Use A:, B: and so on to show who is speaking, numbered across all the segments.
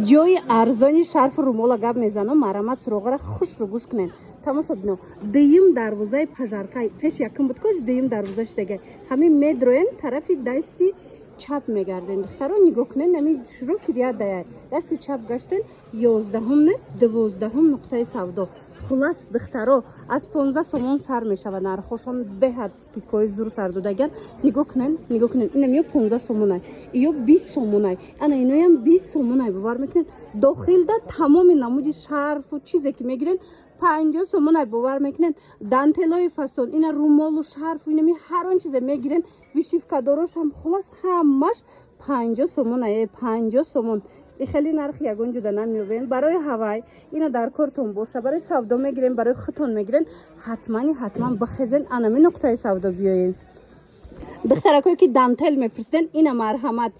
A: جای ارزانی شرف رومالا گپ میزنم مرامت سراغ را خوش رو گوش کنین تماشا بینو دیم دروازه پژارکای پیش یکم بود که دیم دروازهش دیگه همین مدروین طرفی دستی چپ میگردین دخترو نگاه کنین نمی شروع کردید دای دستی چپ گشتن 11 نه 12 نقطه سودا خلاص دخترو از 15 سومون سر میشه و نرخشون به حد استیکای زور سر دادگن نگاه کنین اینم یا 15 سومونه یا 20 سومونه انا اینا هم 20 سومونه باور میکنین داخل ده تمام نمود شرف و چیزی که میگیرین 50 سومونه باور میکنین دانتلای فسون اینا رومال و شرف و اینا هر آن چیز میگیرین ویشیفکا داروش هم خلاص همش 50 سومونه 50 سومون خیلی نرخ یگون جدا نمیوین برای هوای اینا در کارتون باشه برای سودا میگیرین برای خودتون میگیرین حتما بخزین انمی نقطه سودا بیاین دخترکایی که دانتل میپرسیدن اینا مرحمت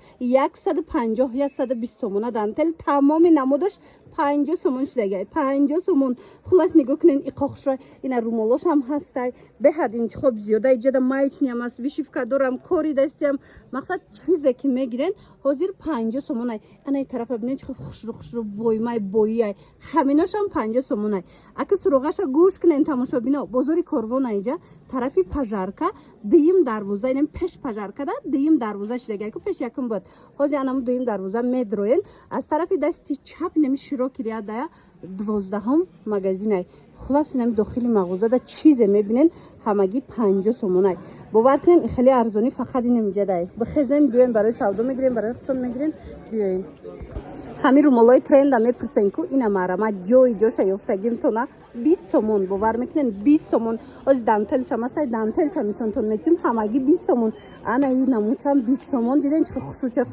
A: 150 یا 120 سومونه دانتل تمام نمودش 50 سومون شده 50 سومون خلاص نگاه کنین اقاقش را اینا رومالوش هم هسته به حد این خوب زیاده جدا مایچ نیم است ویشیفکا دارم کاری دستیم مقصد چیزی که میگیرن حاضر 50 سومونه انا این طرف ببینید چه خوش رو وای مای بویی همیناش هم 50 سومونه اگه سروغش گوش کنین تماشا بینا بزرگ کاروان اینجا طرفی پژارکا دیم دروازه اینم پیش پژارکا ده دیم دروازه شده که پیش یکم بود حاضر انم دیم دروازه مدروین از طرفی دستی چپ نمیشه کریه ده 12 مغازین خلاص نمی داخل مغازه ده چیز میبینین همگی 50 سومونه باور کنین خیلی ارزانی فقط این اینجا ده بخزین بیاین برای سودا میگیرین برای خودتون میگیرین بیاین همین رومالای ترند هم میپرسین که اینا مرامت جوش یافتگیم تو نه 20 سومون باور میکنین 20 سومون از دانتل شما سای دانتل شمیشون تو میتیم همگی 20 سومون انا این نموچم 20 سومون دیدین چه خوشوچه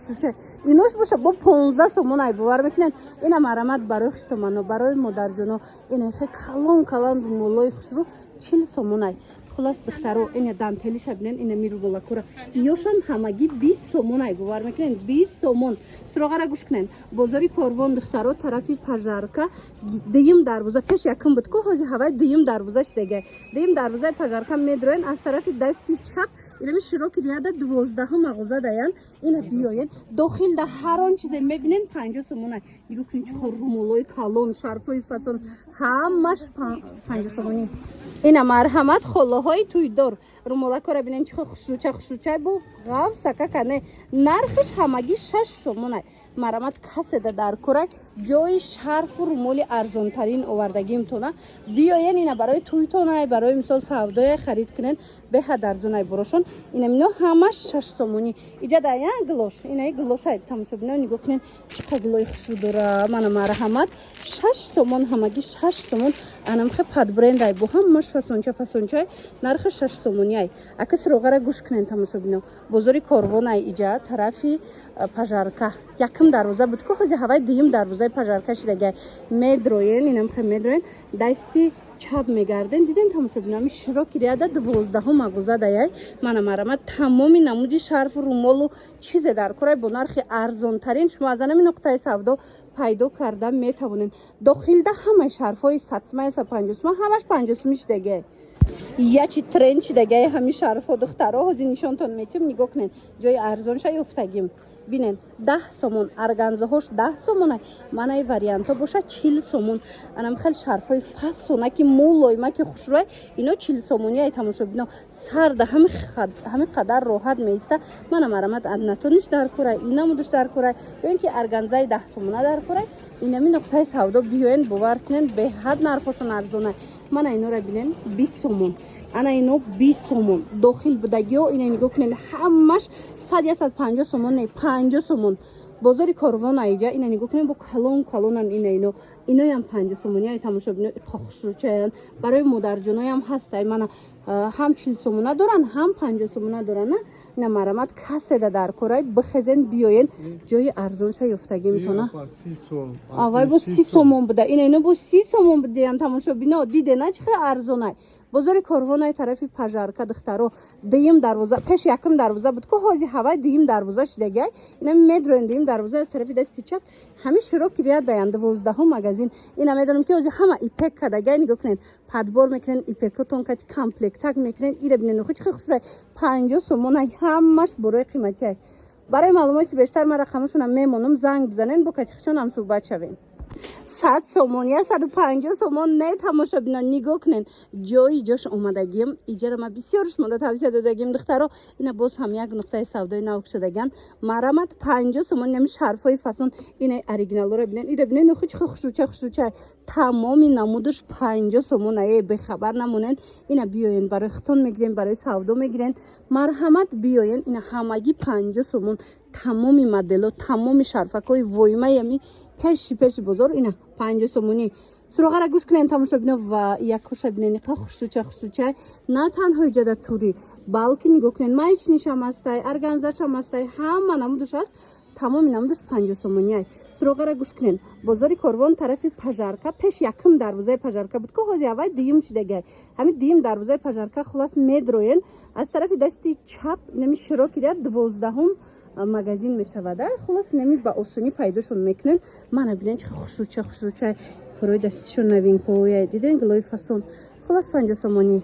A: اینوش باشه با 15 سومون ای باور میکنین اینا مرامت برای خشتمانو برای مادر جونو این خیلی کلان رومالای خوش رو 40 سومون ای خلاص دخترو این دانتلی شبنن این میرو بالا کورا یوشم همگی 20 سومون ای باور میکنین 20 سومون سراغ را گوش کنین بازاری کاروان دخترو طرفی پژارکا دیم دروازه پیش یکم بود که حاجی هوای دیم دروازه شده دیم دروازه پژارکا میدروین از طرف دستی چپ اینم شروع کردید 12 مغازه دایان اینا بیاین داخل ده هر آن چیز میبینین 50 سومون ای نگاه کنین چه رومالای کالون شرفای فسون همش 50 سومونی اینا مرحمت خلاهای توی دور رومالا کارا ببینین چه خوشوچه بو غاف سکه کنه نرخش همگی 6 سومونه مرحمت کسی در کورک جای شرف و رومالی ارزان ترین آوردگیم تونه بیاین اینا برای توی تونه برای مثال سودای خرید کنین به حد ارزانای بروشون اینا منو همش 6 سومونی اینجا دایان گلوش اینا گلوشای تماشا ببینین نگاه کنین چه گلوی خوشو داره من مرحمت 6 سومون همگی 6 سومون انم خه پد برند ای بو هم مش فسونچه نرخ 6 سومونی ای اکس روغره گوش کنین تماشا ببینین بزرگ کاروان ای اینجا طرفی پژارکا یکم دروازه بود که خودی هوای دیم دروازه پژارکا شده مدروین اینم خه مدروین دستی چپ میگردن دیدین تماشا ببینم شروع کردید 12 مغازه دای من مرامت تمامی نمودی شرف و رومال و چیز در کورای با نرخ ارزان ترین شما از همین نقطه سودا پیدا کردن میتونین داخل ده همه شرفای 150 همش 50 میش دیگه یا چی ترنچ دیگه همین شرف دخترها هزی نشانتون میتیم نگاه کنین جای ارزان شای افتگیم بینین 10 سومون ارگانزا هاش 10 سومونه من ای وریانتا باشه 40 سومون انم خیلی شرفای فسونه که مولای ما که خوش روی اینا 40 سومونی ای تماشا بینا سرد همه قدر راحت میسته من مرامت ادنتونش در کوره اینا مودش در کوره ببین که ارگانزای 10 سومونه در کوره اینا می نقطه سودا بیاین باور کنین به حد نرخشون ارزونه من اینا رو ببینین 20 سومون انا اینو 20 سومون داخل بودگی و اینا نگاه کنین همش 150 سومون نه 50 سومون بازار کاروان اینجا اینا نگاه کنین با کلون اینا هم 50 سومونی ای تماشا ببینید خوشوچه برای مادر جونای هم هست من هم 40 سومونه دارن هم 50 سومونه دارن نه مرامت کسی در کورای بخزن بیاین جای ارزان شای افتگی میکنه آوای با 30 سومون بوده اینا با 30 سومون بودن تماشا بینا دیده نه چه ارزانه بازار کاروان طرفی پژارکا دخترو دیم دروازه پیش یکم دروازه بود که حاضی هوای دیم دروازه شده اینا مدرن دیم دروازه از طرفی دستی چپ همین شروع کردید دایند 12 مغازین اینا میدونم که حاضی همه ایپک کداگای نگاه کنین پدبار میکنین ایپکتون کتی کامپلکت تک میکنین ایره ببینین خوش 50 سومون همش برای قیمتی برای معلومات بیشتر من رقمشون میمونم زنگ بزنین با کاتیخشون هم صحبت شوین 100 سومون یا 150 سومون نه تماشا بینا نگاه کنین جایی جاش اومدگیم ایجا ما بسیارش مونده توصیه دادگیم دخترا اینا باز هم یک نقطه سودای نو شدگان مرامت 50 سومون نمیش حرفای فسون اینا اوریجینال رو ببینن اینا ببینن خوشوچه تمامی نمودش 50 سومون ای به خبر نمونن اینا بیاین برای ختون میگیرین برای سودا میگیرین مرحمت بیاین اینا همگی 50 سومون تمامی مدل تمامی شرفکای وایمه یمی پیش بزرگ اینا 50 سومونی سراغ را گوش کنین تماشا بینه و یک خوش بینین خوشوچه نه تنها ایجاد توری بلکه نگاه کنین مایچنیش هم هستای ارگانزاش هم هستای همه نمودش هست تمامی نمودش 50 سومونی های سراغ را گوش کنین بازار کاروان طرف پژارکا پیش یکم دروازه پژارکا بود که حاضی اول دیم شدگی همین دیم دروازه پژارکا خلاص میدروین از طرف دستی چپ نمی شروع کرد 12 مغازین میشوده خلاص نمی با آسونی پیداشون میکنن من ببینن چه خوشوچه پروی دستشون نوین کوی دیدن گلوی فسون خلاص 50 سومونی